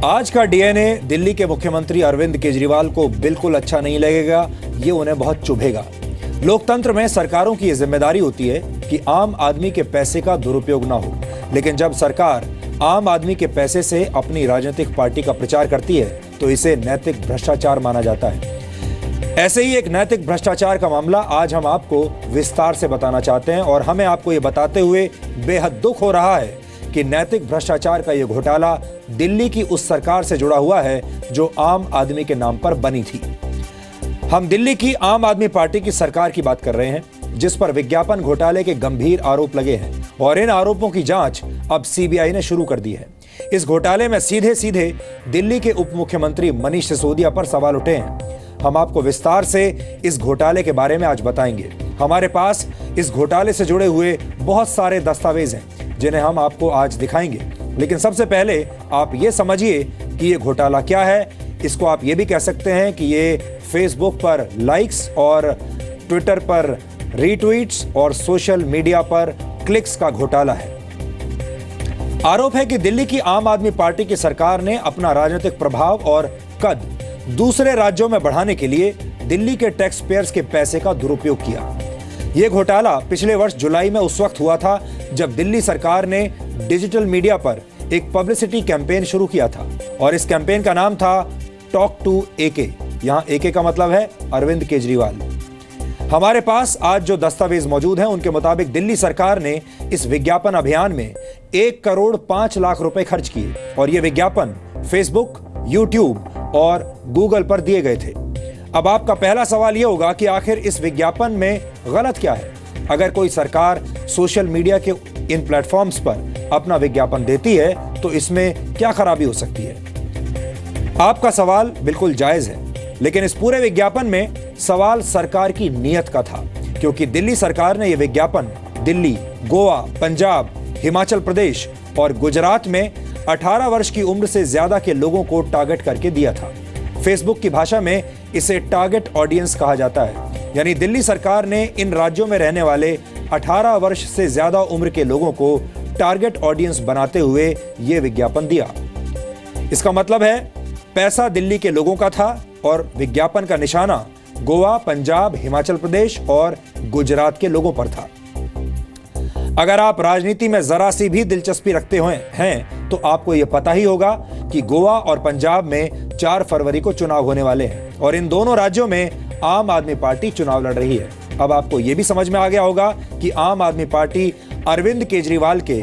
आज का डीएनए दिल्ली के मुख्यमंत्री अरविंद केजरीवाल को बिल्कुल अच्छा नहीं लगेगा, ये उन्हें बहुत चुभेगा। लोकतंत्र में सरकारों की ये जिम्मेदारी होती है कि आम आदमी के पैसे का दुरुपयोग ना हो, लेकिन जब सरकार आम आदमी के पैसे से अपनी राजनीतिक पार्टी का प्रचार करती है तो इसे नैतिक भ्रष्टाचार माना जाता है। ऐसे ही एक नैतिक भ्रष्टाचार का मामला आज हम आपको विस्तार से बताना चाहते हैं और हमें आपको ये बताते हुए बेहद दुख हो रहा है कि नैतिक भ्रष्टाचार का ये घोटाला दिल्ली की उस सरकार से जुड़ा हुआ है जो आम आदमी के नाम पर बनी थी। हम दिल्ली की आम आदमी पार्टी की सरकार की बात कर रहे हैं, जिस पर विज्ञापन घोटाले के गंभीर आरोप लगे हैं और इन आरोपों की जांच अब सीबीआई ने शुरू कर दी है। इस घोटाले में सीधे सीधे दिल्ली के उप मुख्यमंत्री मनीष सिसोदिया पर सवाल उठे हैं। हम आपको विस्तार से इस घोटाले के बारे में आज बताएंगे। हमारे पास इस घोटाले से जुड़े हुए बहुत सारे दस्तावेज हैं जिन्हें हम आपको आज दिखाएंगे, लेकिन सबसे पहले आप ये समझिए कि ये घोटाला क्या है। इसको आप ये भी कह सकते हैं कि ये फेसबुक पर लाइक्स और ट्विटर पर रीट्वीट्स और सोशल मीडिया पर क्लिक्स का घोटाला है। आरोप है कि दिल्ली की आम आदमी पार्टी की सरकार ने अपना राजनीतिक प्रभाव और कद दूसरे राज्यों में बढ़ाने के लिए दिल्ली के टैक्स पेयर्स के पैसे का दुरुपयोग किया। यह घोटाला पिछले वर्ष जुलाई में उस वक्त हुआ था जब दिल्ली सरकार ने डिजिटल मीडिया पर एक पब्लिसिटी कैंपेन शुरू किया था और इस कैंपेन का नाम था टॉक टू एके। यहां एके का मतलब है अरविंद केजरीवाल। हमारे पास आज जो दस्तावेज मौजूद हैं उनके मुताबिक दिल्ली सरकार ने इस विज्ञापन अभियान में 1 करोड़ 5 लाख रुपए खर्च किए और यह विज्ञापन फेसबुक, यूट्यूब और गूगल पर दिए गए थे। अब आपका पहला सवाल यह होगा कि आखिर इस विज्ञापन में गलत क्या है। अगर कोई सरकार सोशल मीडिया के इन प्लेटफॉर्म्स पर अपना विज्ञापन देती है तो इसमें क्या खराबी हो सकती है? आपका सवाल बिल्कुल जायज है, लेकिन इस पूरे विज्ञापन में सवाल सरकार की नीयत का था, क्योंकि दिल्ली सरकार ने यह विज्ञापन दिल्ली, गोवा, पंजाब, हिमाचल प्रदेश और गुजरात में 18 वर्ष की उम्र से ज्यादा के लोगों को टारगेट करके दिया था। फेसबुक की भाषा में इसे टारगेट ऑडियंस कहा जाता है, यानी दिल्ली सरकार ने इन राज्यों में रहने वाले 18 वर्ष से ज्यादा उम्र के लोगों को टारगेट ऑडियंस बनाते हुए यह विज्ञापन दिया। इसका मतलब है पैसा दिल्ली के लोगों का था और विज्ञापन का निशाना गोवा, पंजाब, हिमाचल प्रदेश और गुजरात के लोगों पर था। अगर आप राजनीति में जरा सी भी दिलचस्पी रखते हैं तो आपको यह पता ही होगा कि गोवा और पंजाब में 4 फरवरी को चुनाव होने वाले हैं और इन दोनों राज्यों में आम आदमी पार्टी चुनाव लड़ रही है। अब आपको यह भी समझ में आ गया होगा कि आम आदमी पार्टी अरविंद केजरीवाल के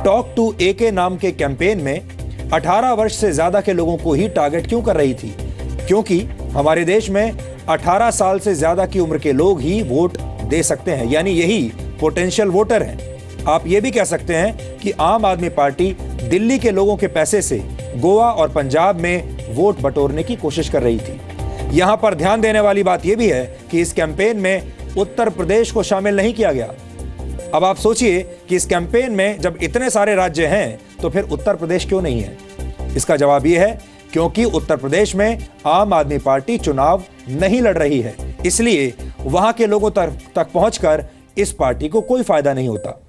टॉक टू एके नाम के कैंपेन में 18 वर्ष से ज्यादा के लोगों को ही टारगेट क्यों कर रही थी, क्योंकि हमारे देश में 18 साल से ज्यादा की उम्र के लोग ही वोट दे सकते हैं, यानी यही पोटेंशियल वोटर हैं। आप ये भी कह सकते हैं कि आम आदमी पार्टी दिल्ली के लोगों के पैसे से गोवा और पंजाब में वोट बटोरने की कोशिश कर रही थी। यहां पर ध्यान देने वाली बात यह भी है कि इस कैंपेन में उत्तर प्रदेश को शामिल नहीं किया गया। अब आप सोचिए कि इस कैंपेन में जब इतने सारे राज्य हैं तो फिर उत्तर प्रदेश क्यों नहीं है? इसका जवाब यह है क्योंकि उत्तर प्रदेश में आम आदमी पार्टी चुनाव नहीं लड़ रही है, इसलिए वहां के लोगों तक पहुंचकर इस पार्टी को कोई फायदा नहीं होता।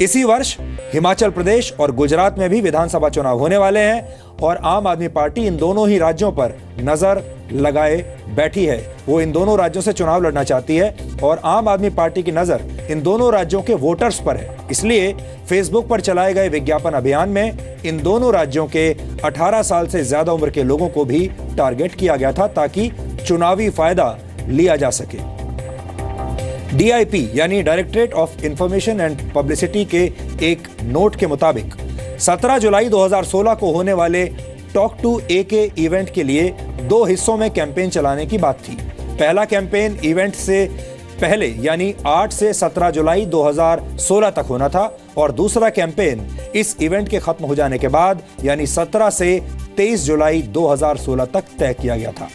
इसी वर्ष हिमाचल प्रदेश और गुजरात में भी विधानसभा चुनाव होने वाले हैं और आम आदमी पार्टी इन दोनों ही राज्यों पर नजर लगाए बैठी है। वो इन दोनों राज्यों से चुनाव लड़ना चाहती है और आम आदमी पार्टी की नजर इन दोनों राज्यों के वोटर्स पर है। इसलिए फेसबुक पर चलाए गए विज्ञापन अभियान में इन दोनों राज्यों के 18 साल से ज्यादा उम्र के लोगों को भी टारगेट किया गया था ताकि चुनावी फायदा लिया जा सके। DIP यानी directorate of information and publicity के एक नोट के मुताबिक 17 जुलाई 2016 को होने वाले टॉक टू एके इवेंट के लिए 2 हिस्सों में कैंपेन चलाने की बात थी। पहला कैंपेन इवेंट से पहले यानी 8 से 17 जुलाई 2016 तक होना था और दूसरा कैंपेन इस इवेंट के खत्म हो जाने के बाद यानी 17 से 23 जुलाई 2016 तक तय किया गया था।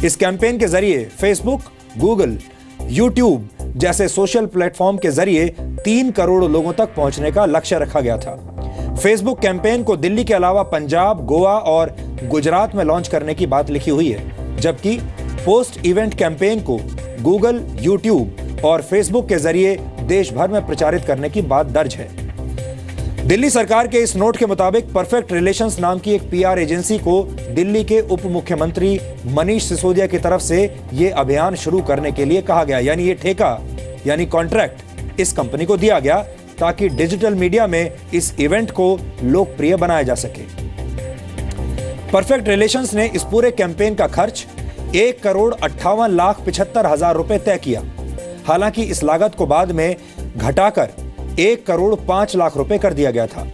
इस कैंपेन के जरिए फेसबुक, गूगल, यूट्यूब जैसे सोशल प्लेटफॉर्म के जरिए 3 करोड़ लोगों तक पहुंचने का लक्ष्य रखा गया था। फेसबुक कैंपेन को दिल्ली के अलावा पंजाब, गोवा और गुजरात में लॉन्च करने की बात लिखी हुई है, जबकि पोस्ट इवेंट कैंपेन को गूगल, यूट्यूब और फेसबुक के जरिए देश भर में प्रचारित करने की बात दर्ज है। दिल्ली सरकार के इस नोट के मुताबिक परफेक्ट रिलेशंस नाम की एक पीआर एजेंसी को दिल्ली के उप मुख्यमंत्री मनीष सिसोदिया की तरफ से यह अभियान शुरू करने के लिए कहा गया, यानी ये ठेका यानी कॉन्ट्रैक्ट इस कंपनी को दिया गया ताकि डिजिटल मीडिया में इस इवेंट को लोकप्रिय बनाया जा सके। परफेक्ट रिलेशंस ने इस पूरे कैंपेन का खर्च 1,58,75,000 रुपए तय किया। हालांकि इस लागत को बाद में घटाकर 1,05,00,000 रुपए कर दिया गया था।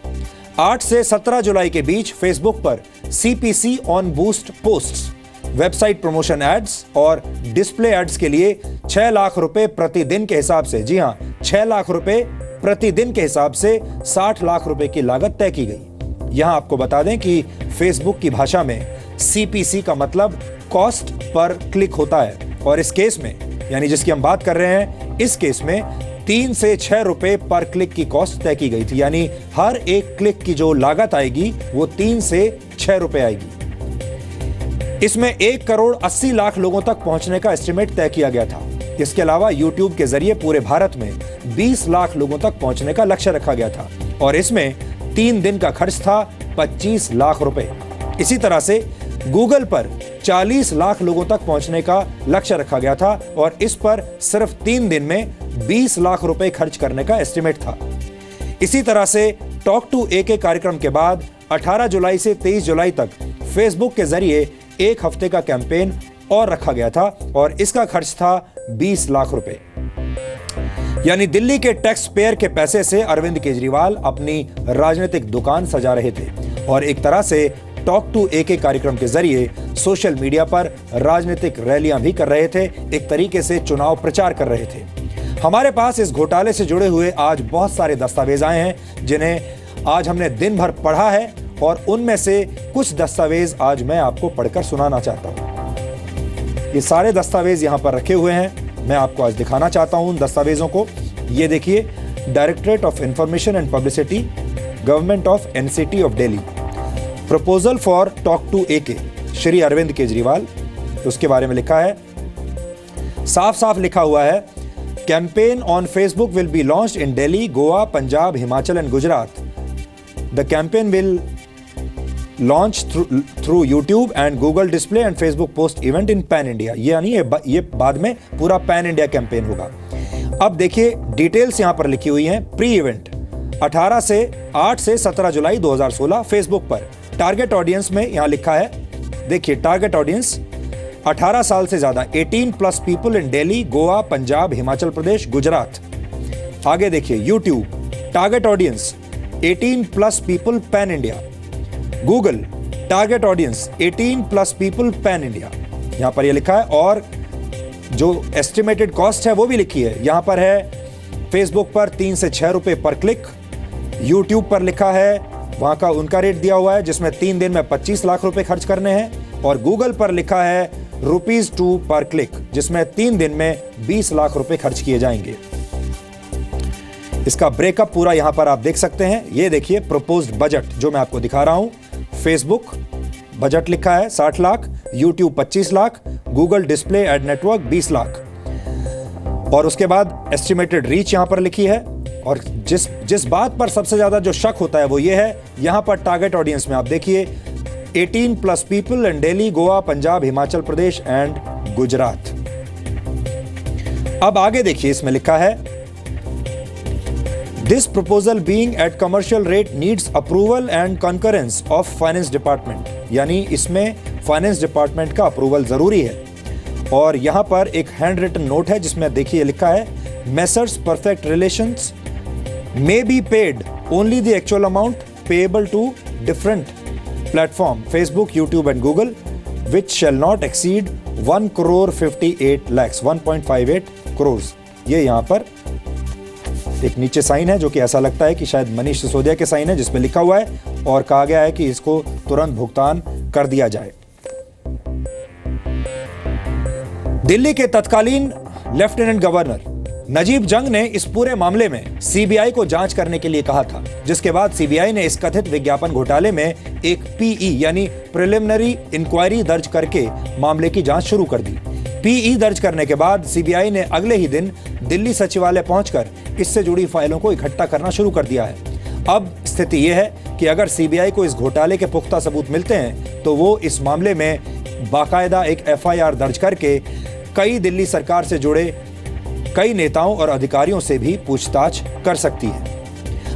8 से 17 जुलाई के बीच फेसबुक पर CPC on boost posts, website promotion ads और डिस्प्ले एड्स के लिए 6 लाख रुपए प्रतिदिन के हिसाब से, जी हां 6 लाख रुपए प्रतिदिन के हिसाब से 60 लाख रुपए की लागत तय की गई। यहां आपको बता दें कि फेसबुक की भाषा में सीपीसी का मतलब कॉस्ट पर क्लिक होता है और इस केस में, यानी जिसकी हम बात कर रहे हैं, इस केस में 3 से 6 रुपए पर क्लिक की कॉस्ट तय की गई थी, यानी हर एक क्लिक की जो लागत आएगी वो 3 से 6 रुपए आएगी। इसमें 1,80,00,000 लोगों तक पहुंचने का एस्टिमेट तय किया गया था। इसके अलावा यूट्यूब के जरिए पूरे भारत में 20 लाख लोगों तक पहुंचने का लक्ष्य रखा गया था और इसमें 3 दिन का खर्च था 25 लाख रुपए। इसी तरह से गूगल पर 40 लाख लोगों तक पहुंचने का लक्ष्य रखा गया था और इस पर सिर्फ 3 दिन में 20 लाख रुपए खर्च करने का एस्टिमेट था। इसी तरह से टॉक टू AK कार्यक्रम के बाद 18 जुलाई से 23 जुलाई तक फेसबुक के जरिए 1 हफ्ते का कैंपेन और रखा गया था और इसका खर्च था 20 लाख रुपए। यानी दिल्ली के टैक्स पेयर के पैसे से अरविंद केजरीवाल अपनी राजनीतिक दुकान सजा रहे थे और एक तरह से टॉक टू AK कार्यक्रम के जरिए सोशल मीडिया पर राजनीतिक रैलियां भी कर रहे थे, एक तरीके से चुनाव प्रचार कर रहे थे। हमारे पास इस घोटाले से जुड़े हुए आज बहुत सारे दस्तावेज आए हैं जिन्हें आज हमने दिन भर पढ़ा है और उनमें से कुछ दस्तावेज आज मैं आपको पढ़कर सुनाना चाहता हूं। ये सारे दस्तावेज यहां पर रखे हुए हैं, मैं आपको आज दिखाना चाहता हूं उन दस्तावेजों को। ये देखिए, directorate of information and publicity, government of NCT of Delhi, proposal for talk to AK, Shri Arvind Kejriwal, उसके बारे में लिखा है, साफ साफ लिखा हुआ है, campaign on Facebook will be launched in Delhi, Goa, Punjab, Himachal and Gujarat. The campaign will launch through YouTube and Google display and Facebook post event in pan India. यानी ये बाद में पूरा पैन इंडिया कैंपेन होगा। अब देखिए डिटेल्स यहां पर लिखी हुई हैं। प्री इवेंट 8 से 17 जुलाई 2016 फेसबुक पर। टारगेट ऑडियंस में यहां लिखा है, देखिए टारगेट ऑडियंस 18 साल से ज्यादा, 18+ पीपल इन दिल्ली, गोवा, पंजाब, हिमाचल प्रदेश, गुजरात। आगे देखिए YouTube, target audience 18+ people pan India. Google, target audience 18+ people pan India. यहां पर यह लिखा है और जो एस्टिमेटेड कॉस्ट है वो भी लिखी है। यहां पर है फेसबुक पर 3 से 6 रुपए पर क्लिक, यूट्यूब पर लिखा है, वहां का उनका रेट दिया हुआ है जिसमें 3 दिन में 25 लाख रुपए खर्च करने हैं और गूगल पर लिखा है ₹2 पर क्लिक, जिसमें 3 दिन में 20 लाख रुपए खर्च किए जाएंगे। इसका ब्रेकअप पूरा यहां पर आप देख सकते हैं। ये देखिए प्रपोज्ड बजट जो मैं आपको दिखा रहा हूं। फेसबुक बजट लिखा है 60 lakh, YouTube 25 lakh, Google display ad network 20 lakh और उसके बाद एस्टिमेटेड रीच यहां पर लिखी है। और जिस बात पर सबसे ज्यादा जो शक होता है वो ये है, यहां पर टारगेट ऑडियंस में आप देखिए 18+ people in Delhi, Goa, Punjab, Himachal Pradesh and Gujarat. अब आगे देखिए, इसमें लिखा है this proposal being at commercial rate needs approval and concurrence of finance department. यानी इसमें फाइनेंस डिपार्टमेंट का अप्रूवल जरूरी है। और यहां पर एक हैंड रिटन नोट है जिसमें देखिए लिखा है, messrs perfect relations may be paid only the actual amount payable to different platform Facebook, YouTube and Google, which shall not exceed 1,58 lakhs 1.58 crores। ये यहाँ पर एक नीचे साइन है जो कि ऐसा लगता है कि शायद मनीष सिसोदिया के साइन है, जिसमें लिखा हुआ है और कहा गया है कि इसको तुरंत भुगतान कर दिया जाए। दिल्ली के तत्कालीन लेफ्टिनेंट गवर्नर नजीब जंग ने इस पूरे मामले में सीबीआई को जांच करने के लिए कहा था, जिसके बाद सीबीआई ने इस कथित विज्ञापन घोटाले में एक पीई यानी प्रिलिमिनरी इंक्वायरी दर्ज करके मामले की जांच शुरू कर दी। पीई दर्ज करने के बाद सीबीआई ने अगले ही दिन दिल्ली सचिवालय पहुंचकर इससे जुड़ी फाइलों को इकट्ठा करना शुरू कर दिया है। अब स्थिति यह है कि अगर सीबीआई को इस घोटाले के पुख्ता सबूत मिलते हैं तो वो इस मामले में बाकायदा एक एफआईआर दर्ज करके कई दिल्ली सरकार से जुड़े कई नेताओं और अधिकारियों से भी पूछताछ कर सकती है।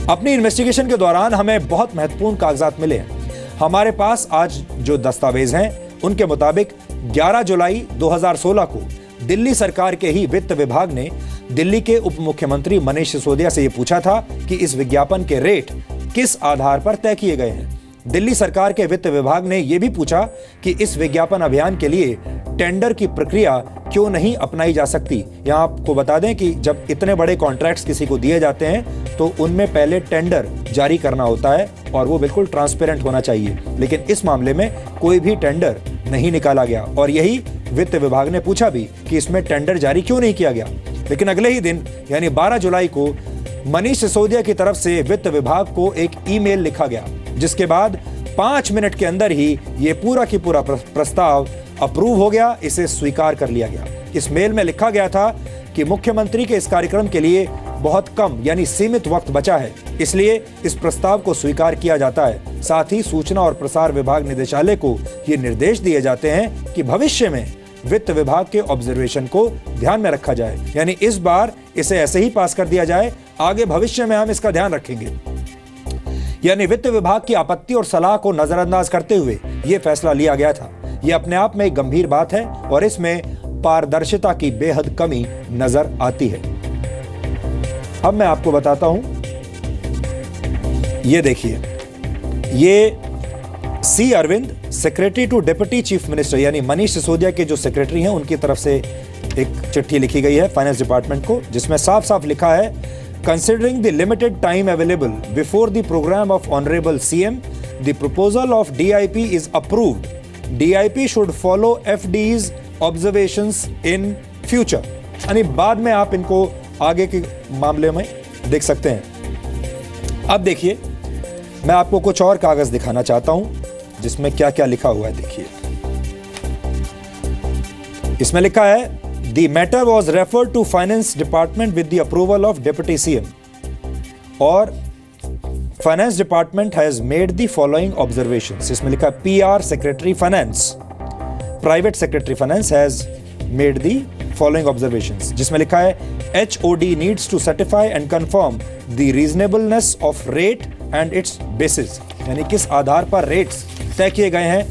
अपनी इन्वेस्टिगेशन के दौरान हमें बहुत महत्वपूर्ण कागजात मिले हैं। हमारे पास आज जो दस्तावेज हैं उनके मुताबिक 11 जुलाई 2016 को दिल्ली सरकार के ही वित्त विभाग ने दिल्ली के उप मुख्यमंत्री मनीष सिसोदिया से यह पूछा था कि इस विज्ञापन के रेट किस आधार पर तय किए गए हैं। दिल्ली सरकार के वित्त विभाग ने यह भी पूछा कि इस विज्ञापन अभियान के लिए टेंडर की प्रक्रिया क्यों नहीं अपनाई जा सकती। यहां आपको बता दें कि जब इतने बड़े कॉन्ट्रैक्ट्स किसी को दिए जाते हैं तो उनमें पहले टेंडर जारी करना होता है और वो बिल्कुल ट्रांसपेरेंट होना चाहिए, लेकिन इस मामले में कोई भी टेंडर नहीं निकाला गया और यही वित्त विभाग ने पूछा भी कि इसमें टेंडर जारी क्यों नहीं किया गया। लेकिन अगले ही दिन यानी 12 जुलाई को मनीष सिसोदिया की तरफ से वित्त विभाग को एक ईमेल लिखा गया, जिसके बाद 5 मिनट के अंदर ही ये पूरा की पूरा प्रस्ताव अप्रूव हो गया, इसे स्वीकार कर लिया गया। इस मेल में लिखा गया था कि मुख्यमंत्री के इस कार्यक्रम के लिए बहुत कम यानी सीमित वक्त बचा है, इसलिए इस प्रस्ताव को स्वीकार किया जाता है। साथ ही सूचना और प्रसार विभाग निदेशालय को ये निर्देश दिए जाते हैं कि भविष्य में वित्त विभाग के ऑब्जर्वेशन को ध्यान में रखा जाए, यानी इस बार इसे ऐसे ही पास कर दिया जाए, आगे भविष्य में हम इसका ध्यान रखेंगे। यानी वित्त विभाग की आपत्ति और सलाह को नजरअंदाज करते हुए यह फैसला लिया गया था। यह अपने आप में एक गंभीर बात है और इसमें पारदर्शिता की बेहद कमी नजर आती है। अब मैं आपको बताता हूं, ये देखिए, ये C Arvind secretary to deputy chief minister यानी मनीष सिसोदिया के जो सेक्रेटरी हैं उनकी तरफ से एक चिट्ठी लिखी गई है फाइनेंस डिपार्टमेंट को, जिसमें साफ साफ लिखा है, considering the limited time available before the programme of honourable CM, the proposal of DIP is approved. DIP should follow FD's observations in future. यानी बाद में आप इनको आगे के मामले में देख सकते हैं। अब देखिए, मैं आपको कुछ और कागज दिखाना चाहता हूं जिसमें क्या क्या लिखा हुआ है। देखिए, इसमें लिखा है, The matter was referred to Finance Department with the approval of Deputy CM. और Finance Department has made the following observations. इसमें लिखा है PR Secretary Finance, Private Secretary Finance has made the following observations. जिसमें लिखा है HOD needs to certify and confirm the reasonableness of rate and its basis. यानी किस आधार पर rates तय किए गए हैं।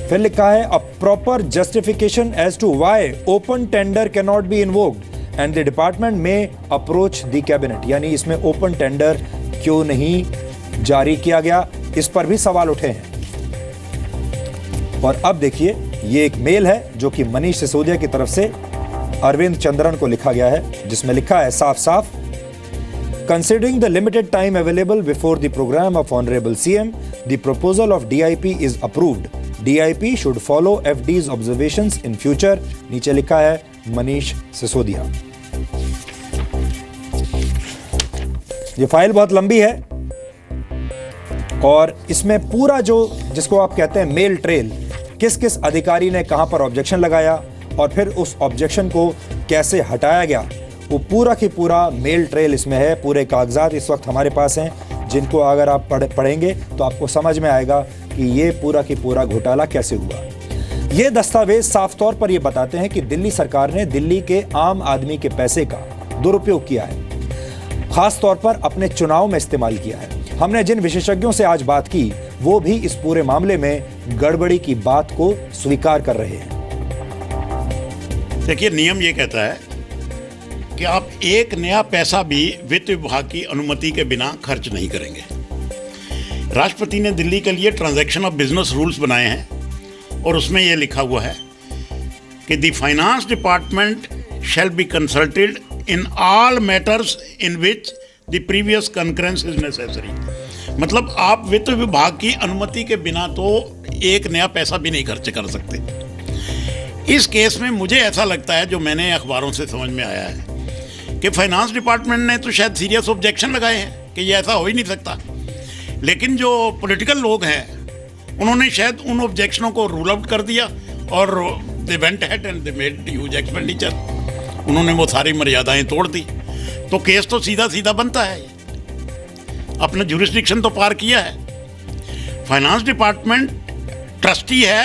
फिर लिखा है a proper justification as to why open tender cannot be invoked and the department may approach the cabinet. यानी इसमें ओपन टेंडर क्यों नहीं जारी किया गया, इस पर भी सवाल उठे हैं। और अब देखिए, ये एक मेल है जो कि मनीष सिसोदिया की तरफ से अरविंद चंद्रन को लिखा गया है, जिसमें लिखा है साफ साफ, Considering the limited time available before the program of Honorable CM, the proposal of DIP is approved. DIP should follow FD's observations in future. नीचे लिखा है मनीष सिसोदिया। ये फाइल बहुत लंबी है और इसमें पूरा जो जिसको आप कहते हैं मेल ट्रेल, किस किस अधिकारी ने कहां पर ऑब्जेक्शन लगाया और फिर उस ऑब्जेक्शन को कैसे हटाया गया, वो पूरा की पूरा मेल ट्रेल इसमें है। पूरे कागजात इस वक्त हमारे पास हैं, जिनको अगर आप पढ़ेंगे तो आपको समझ में आएगा कि ये पूरा की पूरा घोटाला कैसे हुआ। ये दस्तावेज साफ तौर पर ये बताते हैं कि दिल्ली सरकार ने दिल्ली के आम आदमी के पैसे का दुरुपयोग किया है, खास तौर पर अपने चुनाव में इस्तेमाल किया है। हमने जिन विशेषज्ञों से आज बात की वो भी इस पूरे मामले में गड़बड़ी की बात को स्वीकार कर रहे हैं। देखिए, नियम ये कहता है कि आप एक नया पैसा भी वित्त विभाग की अनुमति के बिना खर्च नहीं करेंगे। राष्ट्रपति ने दिल्ली के लिए ट्रांजैक्शन ऑफ बिजनेस रूल्स बनाए हैं और उसमें यह लिखा हुआ है कि the finance department shall be consulted in all matters in which the previous concurrence is necessary. मतलब आप वित्त विभाग की अनुमति के बिना तो एक नया पैसा भी नहीं खर्च कर सकते। इस केस में मुझे ऐसा लगता है, जो मैंने अखबारों से समझ में आया है, कि फाइनेंस डिपार्टमेंट ने तो शायद सीरियस ऑब्जेक्शन लगाए हैं कि ये ऐसा हो ही नहीं सकता, लेकिन जो पॉलिटिकल लोग हैं उन्होंने शायद उन ऑब्जेक्शनों को रूल आउट कर दिया और they went ahead and they made huge expenditure. उन्होंने वो सारी मर्यादाएं तोड़ दी, तो केस तो सीधा सीधा बनता है। अपना ज्यूरिसडिक्शन तो पार किया है। फाइनेंस डिपार्टमेंट ट्रस्टी है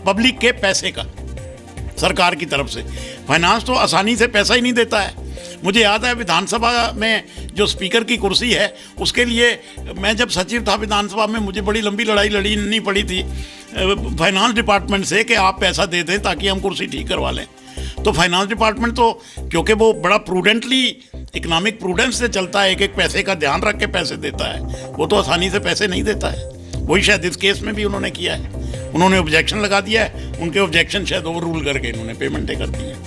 पब्लिक के पैसे का, सरकार की तरफ से। फाइनेंस तो आसानी से पैसा ही नहीं देता है। मुझे याद है विधानसभा में जो स्पीकर की कुर्सी है, उसके लिए मैं जब सचिव था विधानसभा में, मुझे बड़ी लंबी लड़ाई लड़नी पड़ी थी फाइनेंस डिपार्टमेंट से कि आप पैसा दे दें ताकि हम कुर्सी ठीक करवा लें। तो फाइनेंस डिपार्टमेंट तो क्योंकि वो बड़ा प्रूडेंटली, इकोनॉमिक प्रूडेंस से चलता है, एक एक पैसे का ध्यान रख के पैसे देता है, वो तो आसानी से पैसे नहीं देता है। वही शायद इस केस में भी उन्होंने किया है। उन्होंने ऑब्जेक्शन लगा दिया है, उनके ऑब्जेक्शन शायद ओवर रूल करके इन्होंने पेमेंटें कर दी हैं।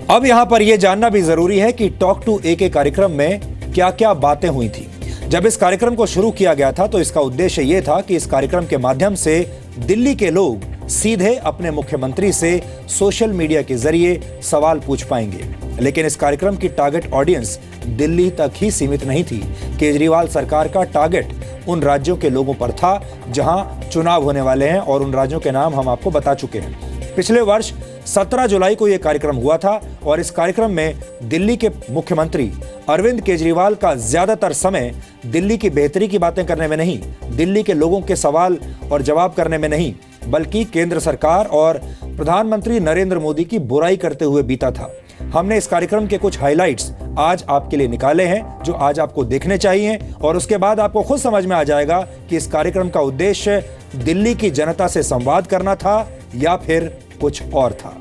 अब यहां पर यह जानना भी जरूरी है कि टॉक टू ए के कार्यक्रम में क्या क्या बातें हुई थी। जब इस कार्यक्रम को शुरू किया गया था तो इसका उद्देश्य यह था कि इस कार्यक्रम के माध्यम से दिल्ली के लोग सीधे अपने मुख्यमंत्री से सोशल मीडिया के जरिए सवाल पूछ पाएंगे। लेकिन इस कार्यक्रम की टारगेट ऑडियंस दिल्ली तक ही सीमित नहीं थी। केजरीवाल सरकार का टारगेट उन राज्यों के लोगों पर था जहां चुनाव होने वाले हैं, और उन राज्यों के नाम हम आपको बता चुके हैं। पिछले वर्ष 17 जुलाई को यह कार्यक्रम हुआ था और इस कार्यक्रम में दिल्ली के मुख्यमंत्री अरविंद केजरीवाल का ज्यादातर समय दिल्ली की बेहतरी की बातें करने में नहीं, दिल्ली के लोगों के सवाल और जवाब करने में नहीं, बल्कि केंद्र सरकार और प्रधानमंत्री नरेंद्र मोदी की बुराई करते हुए बीता था। हमने इस कार्यक्रम के कुछ हाइलाइट्स आज आपके लिए निकाले हैं जो आज आपको देखने चाहिए, और उसके बाद आपको खुद समझ में आ जाएगा कि इस कार्यक्रम का उद्देश्य दिल्ली की जनता से संवाद करना था या फिर कुछ और था।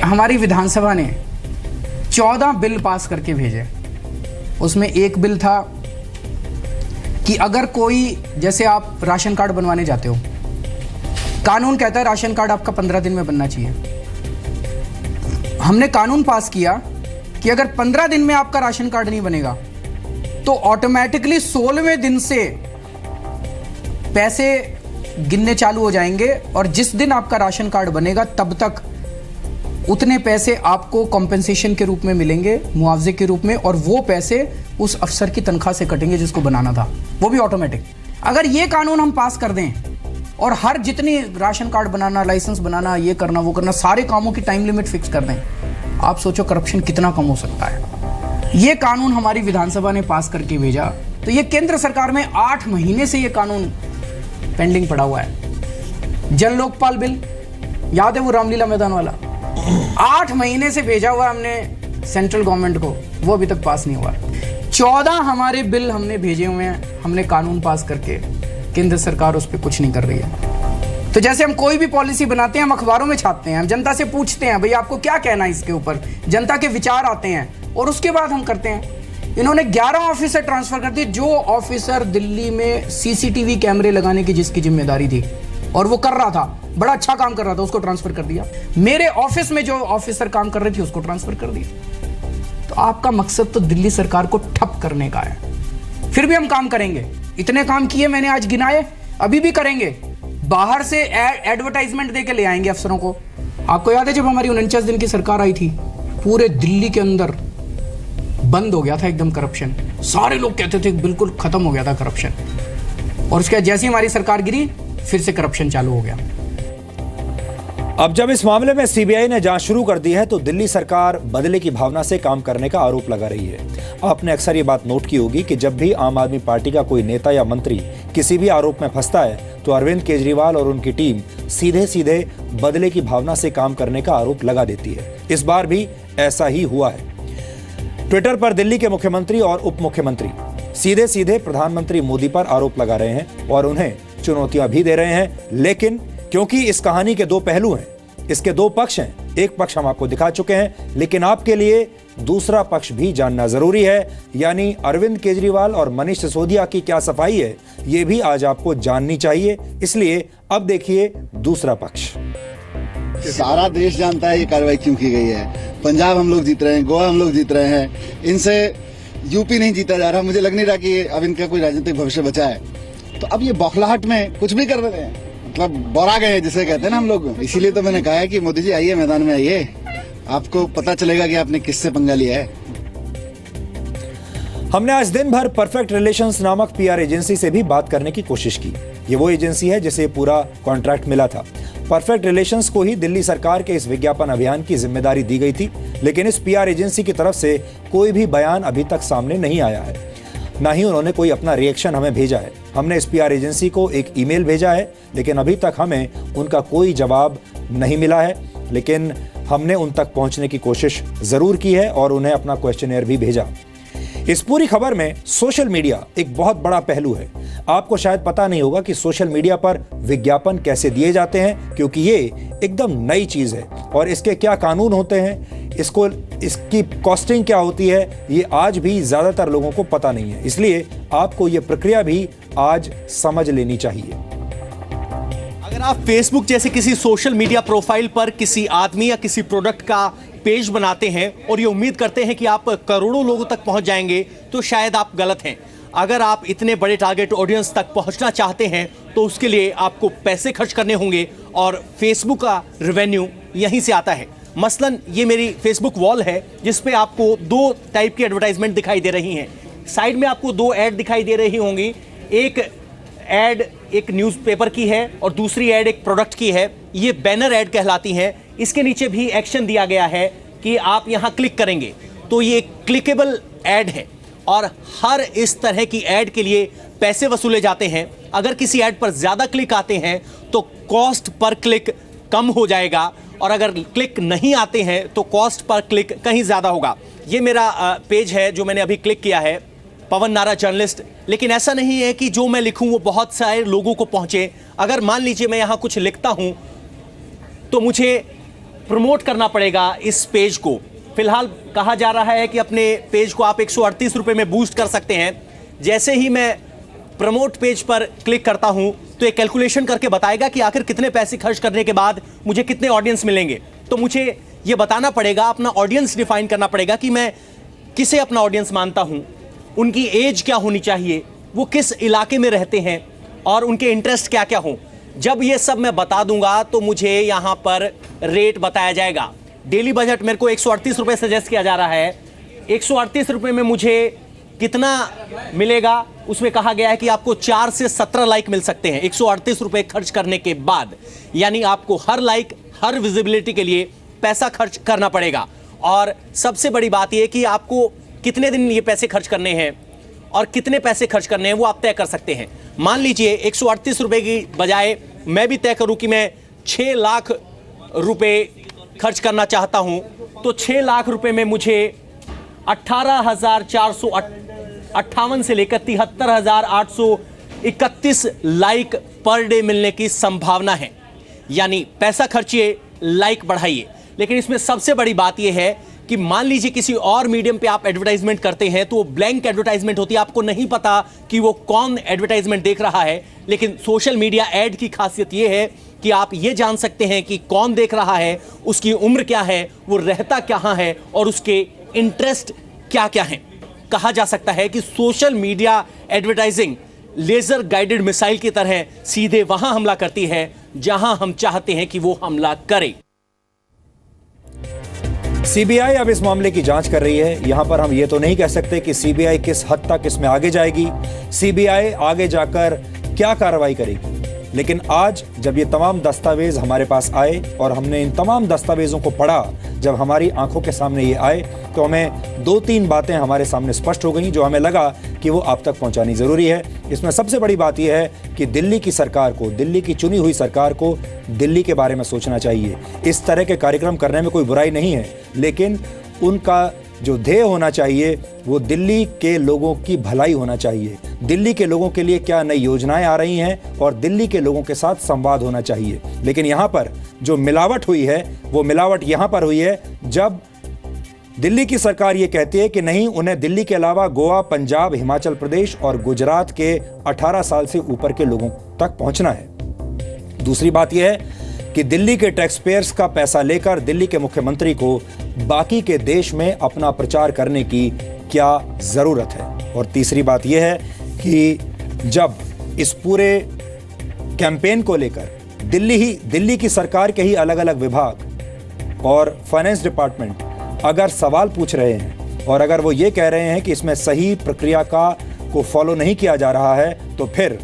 हमारी विधानसभा ने 14 बिल पास करके भेजे। उसमें एक बिल था कि अगर कोई, जैसे आप राशन कार्ड बनवाने जाते हो, कानून कहता है राशन कार्ड आपका 15 दिन में बनना चाहिए। हमने कानून पास किया कि अगर 15 दिन में आपका राशन कार्ड नहीं बनेगा तो ऑटोमेटिकली 16वें दिन से पैसे गिनने चालू हो जाएंगे, और जिस दिन आपका राशन कार्ड बनेगा तब तक उतने पैसे आपको कॉम्पेंसेशन के रूप में मिलेंगे, मुआवजे के रूप में, और वो पैसे उस अफसर की तनख्वाह से कटेंगे जिसको बनाना था, वो भी ऑटोमेटिक। अगर ये कानून हम पास कर दें और हर जितनी राशन कार्ड बनाना, लाइसेंस बनाना, ये करना वो करना, सारे कामों की टाइम लिमिट फिक्स कर दें, आप सोचो करप्शन कितना कम हो सकता है। ये कानून हमारी विधानसभा ने पास करके भेजा। तो ये केंद्र सरकार में 8 महीने से ये कानून पेंडिंग पड़ा हुआ है। जन लोकपाल बिल याद है, वो रामलीला मैदान वाला, 8 महीने से भेजा हुआ हमने सेंट्रल गवर्नमेंट को, वो अभी तक पास नहीं हुआ। 14 हमारे बिल हमने भेजे हुए हैं, हमने कानून पास करके, केंद्र सरकार उस पर कुछ नहीं कर रही है। तो जैसे हम कोई भी पॉलिसी बनाते हैं, हम अखबारों में छापते हैं, हम जनता से पूछते हैं भाई आपको क्या कहना है इसके ऊपर, जनता के विचार आते हैं और उसके बाद हम करते हैं। इन्होंने 11 ऑफिसर ट्रांसफर कर दिए। जो ऑफिसर दिल्ली में सीसीटीवी कैमरे लगाने की जिसकी जिम्मेदारी थी और वो कर रहा था, बड़ा अच्छा काम कर रहा था, उसको ट्रांसफर कर दिया। मेरे ऑफिस में जो ऑफिसर काम कर रही थी उसको ट्रांसफर कर दिया। तो आपका मकसद तो दिल्ली सरकार को ठप करने का है। फिर भी हम काम करेंगे। इतने काम किए मैंने आज गिनाए, अभी भी करेंगे। बाहर से एडवर्टाइजमेंट देके ले आएंगे अफसरों को। आपको याद है जब हमारी 49 दिन की सरकार आई थी, पूरे दिल्ली के अंदर बंद हो गया था एकदम करप्शन। सारे लोग कहते थे बिल्कुल खत्म हो गया था करप्शन, और उसके बाद जैसे ही हमारी सरकार गिरी फिर से करप्शन चालू हो गया। अब जब इस मामले में सीबीआई ने जांच शुरू कर दी है तो दिल्ली सरकार बदले की भावना से काम करने का आरोप लगा रही है। आपने अक्सर ये बात नोट की होगी कि जब भी आम आदमी पार्टी का कोई नेता या मंत्री किसी भी आरोप में फंसता है तो अरविंद केजरीवाल और उनकी टीम सीधे सीधे बदले की भावना से काम करने का आरोप लगा देती है। इस बार भी ऐसा ही हुआ है। ट्विटर पर दिल्ली के मुख्यमंत्री और उप मुख्यमंत्री सीधे सीधे प्रधानमंत्री मोदी पर आरोप लगा रहे हैं और उन्हें चुनौतियां भी दे रहे हैं। लेकिन क्योंकि इस कहानी के 2 पहलू हैं, इसके 2 पक्ष हैं, एक पक्ष हम आपको दिखा चुके हैं, लेकिन आपके लिए दूसरा पक्ष भी जानना जरूरी है। यानी अरविंद केजरीवाल और मनीष सिसोदिया की क्या सफाई है, यह भी आज आपको जाननी चाहिए। इसलिए अब देखिए दूसरा पक्ष। सारा देश जानता है ये कार्रवाई क्यों की गई है। पंजाब हम लोग जीत रहे हैं, गोवा हम लोग जीत रहे हैं, इनसे यूपी नहीं जीता जा रहा। मुझे लग नहीं रहा कि अब इनका कोई राजनीतिक भविष्य बचा है। तो अब ये बौखलाहट में कुछ भी कर रहे हैं, मतलब बौरा गए जिसे कहते हैं ना हम लोग। इसीलिए तो मैंने कहा है कि मोदी जी आइए, मैदान में आइए, आपको पता चलेगा कि आपने किससे पंगा लिया है। हमने आज दिन भर परफेक्ट रिलेशंस नामक पीआर एजेंसी से भी बात करने की कोशिश की। ये वो एजेंसी है जिसे पूरा कॉन्ट्रैक्ट मिला था। परफेक्ट रिलेशंस को ही दिल्ली सरकार के इस विज्ञापन अभियान की जिम्मेदारी दी गई थी, लेकिन इस पीआर एजेंसी की तरफ से कोई भी बयान अभी तक सामने नहीं आया है, ना ही उन्होंने कोई अपना रिएक्शन हमें भेजा है। हमने इस पीआर एजेंसी को एक ईमेल भेजा है, लेकिन अभी तक हमें उनका कोई जवाब नहीं मिला है। लेकिन हमने उन तक पहुंचने की कोशिश जरूर की है और उन्हें अपना क्वेश्चनेयर भी भेजा। इस पूरी खबर में सोशल मीडिया एक बहुत बड़ा पहलू है। आपको शायद पता नहीं होगा कि सोशल मीडिया पर विज्ञापन कैसे दिए जाते हैं, क्योंकि ये एकदम नई चीज है और इसके क्या कानून होते हैं, इसकी कॉस्टिंग क्या होती है, ये आज भी ज्यादातर लोगों को पता नहीं है। इसलिए आपको ये प्रक्रिया भी आज समझ लेनी चाहिए। अगर आप फेसबुक जैसे किसी सोशल मीडिया प्रोफाइल पर किसी आदमी या किसी प्रोडक्ट का पेज बनाते हैं और ये उम्मीद करते हैं कि आप करोड़ों लोगों तक पहुंच जाएंगे, तो शायद आप गलत हैं। अगर आप इतने बड़े टारगेट ऑडियंस तक पहुंचना चाहते हैं तो उसके लिए आपको पैसे खर्च करने होंगे और फेसबुक का रेवेन्यू यहीं से आता है। मसलन ये मेरी फेसबुक वॉल है जिस पे आपको दो टाइप की एडवर्टाइजमेंट दिखाई दे रही हैं। साइड में आपको दो ऐड दिखाई दे रही होंगी, एक ऐड एक न्यूज़पेपर की है और दूसरी ऐड एक प्रोडक्ट की है। ये बैनर ऐड कहलाती हैं। इसके नीचे भी एक्शन दिया गया है कि आप यहाँ क्लिक करेंगे तो ये क्लिकेबल ऐड है और हर इस तरह की ऐड के लिए पैसे वसूले जाते हैं। अगर किसी ऐड पर ज़्यादा क्लिक आते हैं तो कॉस्ट पर क्लिक कम हो जाएगा और अगर क्लिक नहीं आते हैं तो कॉस्ट पर क्लिक कहीं ज़्यादा होगा। ये मेरा पेज है जो मैंने अभी क्लिक किया है, पवन नारा जर्नलिस्ट। लेकिन ऐसा नहीं है कि जो मैं लिखूं वो बहुत सारे लोगों को पहुंचे। अगर मान लीजिए मैं यहाँ कुछ लिखता हूं तो मुझे प्रमोट करना पड़ेगा इस पेज को। फिलहाल कहा जा रहा है कि अपने पेज को आप 138 रुपये में बूस्ट कर सकते हैं। जैसे ही मैं प्रमोट पेज पर क्लिक करता हूं तो एक कैलकुलेशन करके बताएगा कि आखिर कितने पैसे खर्च करने के बाद मुझे कितने ऑडियंस मिलेंगे। तो मुझे ये बताना पड़ेगा, अपना ऑडियंस डिफाइन करना पड़ेगा कि मैं किसे अपना ऑडियंस मानता हूं, उनकी एज क्या होनी चाहिए, वो किस इलाके में रहते हैं और उनके इंटरेस्ट क्या क्या हों। जब ये सब मैं बता दूंगा तो मुझे यहाँ पर रेट बताया जाएगा। डेली बजट मेरे को 138 रुपये सजेस्ट किया जा रहा है। 138 रुपये में मुझे कितना मिलेगा, उसमें कहा गया है कि आपको 4 से 17 लाइक मिल सकते हैं 138 रुपये खर्च करने के बाद। यानी आपको हर लाइक, हर विजिबिलिटी के लिए पैसा खर्च करना पड़ेगा। और सबसे बड़ी बात यह कि आपको कितने दिन ये पैसे खर्च करने हैं और कितने पैसे खर्च करने हैं वो आप तय कर सकते हैं। मान लीजिए 138 रुपये की बजाय मैं भी तय करूं कि मैं 6 लाख रुपए खर्च करना चाहता हूं, तो 6 लाख रुपए में मुझे 18,458 से लेकर 73,831 लाइक पर डे मिलने की संभावना है। यानी पैसा खर्चिए, लाइक बढ़ाइए। लेकिन इसमें सबसे बड़ी बात यह है कि मान लीजिए किसी और मीडियम पे आप एडवर्टाइजमेंट करते हैं तो वो ब्लैंक एडवर्टाइजमेंट होती है, आपको नहीं पता कि वो कौन एडवर्टाइजमेंट देख रहा है। लेकिन सोशल मीडिया ऐड की खासियत ये है कि आप ये जान सकते हैं कि कौन देख रहा है, उसकी उम्र क्या है, वो रहता कहाँ है और उसके इंटरेस्ट क्या क्या हैं। कहा जा सकता है कि social media advertising laser guided missile की तरह सीधे वहां हमला करती है जहां हम चाहते हैं कि वो हमला करे। सीबीआई अब इस मामले की जांच कर रही है। यहां पर हम ये तो नहीं कह सकते कि सीबीआई किस हद तक इसमें आगे जाएगी, सीबीआई आगे जाकर क्या कार्रवाई करेगी। लेकिन आज जब ये तमाम दस्तावेज हमारे पास आए और हमने इन तमाम दस्तावेजों को पढ़ा, जब हमारी आंखों के सामने ये आए, तो हमें 2-3 बातें हमारे सामने स्पष्ट हो गई जो हमें लगा कि वो आप तक पहुंचानी जरूरी है। इसमें सबसे बड़ी बात यह है कि दिल्ली की सरकार को, दिल्ली की चुनी हुई सरकार को दिल्ली के बारे में सोचना चाहिए। इस तरह के कार्यक्रम करने में कोई बुराई नहीं है, लेकिन उनका जो ध्येय होना चाहिए वो दिल्ली के लोगों की भलाई होना चाहिए। दिल्ली के लोगों के लिए क्या नई योजनाएं आ रही हैं और दिल्ली के लोगों के साथ संवाद होना चाहिए। लेकिन यहाँ पर जो मिलावट हुई है वो मिलावट यहाँ पर हुई है जब दिल्ली की सरकार ये कहती है कि नहीं, उन्हें दिल्ली के अलावा गोवा, पंजाब, हिमाचल प्रदेश और गुजरात के 18 साल से ऊपर के लोगों तक पहुंचना है। दूसरी बात यह है कि दिल्ली के टैक्स पेयर्स का पैसा लेकर दिल्ली के मुख्यमंत्री को बाकी के देश में अपना प्रचार करने की क्या जरूरत है। और तीसरी बात यह है कि जब इस पूरे कैंपेन को लेकर दिल्ली की सरकार के ही अलग अलग विभाग और फाइनेंस डिपार्टमेंट अगर सवाल पूछ रहे हैं और अगर वो ये कह रहे हैं कि इसमें सही प्रक्रिया को फॉलो नहीं किया जा रहा है, तो फिर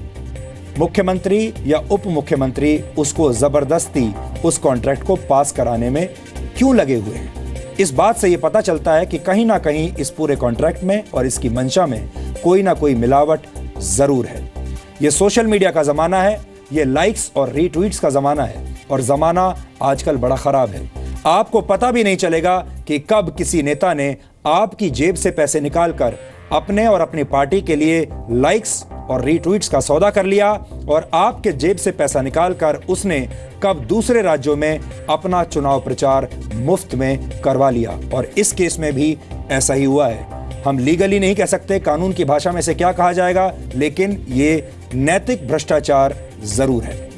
मुख्यमंत्री या उप मुख्यमंत्री उसको जबरदस्ती उस कॉन्ट्रैक्ट को पास कराने में क्यों लगे हुए हैं? इस बात से यह पता चलता है कि कहीं ना कहीं इस पूरे कॉन्ट्रैक्ट में और इसकी मंशा में कोई ना कोई मिलावट जरूर है। यह सोशल मीडिया का जमाना है, यह लाइक्स और रीट्वीट्स का जमाना है और जमाना आजकल बड़ा खराब है। आपको पता भी नहीं चलेगा कि कब किसी नेता ने आपकी जेब से पैसे निकालकर अपने और अपनी पार्टी के लिए लाइक्स और रीट्वीट्स का सौदा कर लिया और आपके जेब से पैसा निकालकर उसने कब दूसरे राज्यों में अपना चुनाव प्रचार मुफ्त में करवा लिया। और इस केस में भी ऐसा ही हुआ है। हम लीगली नहीं कह सकते कानून की भाषा में से क्या कहा जाएगा, लेकिन ये नैतिक भ्रष्टाचार जरूर है।